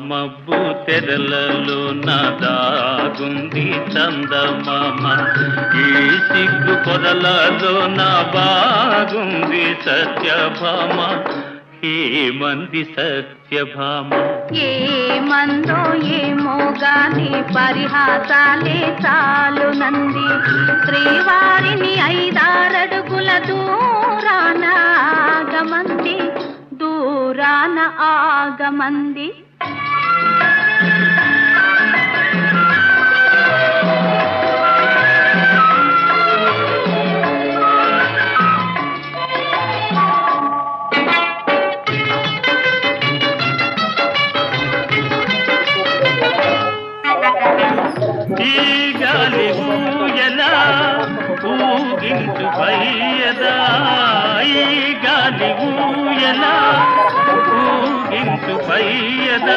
మబ్బు తెరలలో నా దాగుంది చందమామ, ఈ సిగ్గు పొరలలో నా బాగుంది సత్యభామ, ఏమంది సత్యభామ. ఏమందో ఏమో గాని పరిహాసాలే చాలు నంది, శ్రీవారిని 5-6 అడుగుల దూరాన ఆగమంది, దూరాన ఆగమంది. ఈ గాలి ఊయలా ఊగించు పయ్యదా, ఈ గాలి ఊయలా ఊగించు పయ్యదా.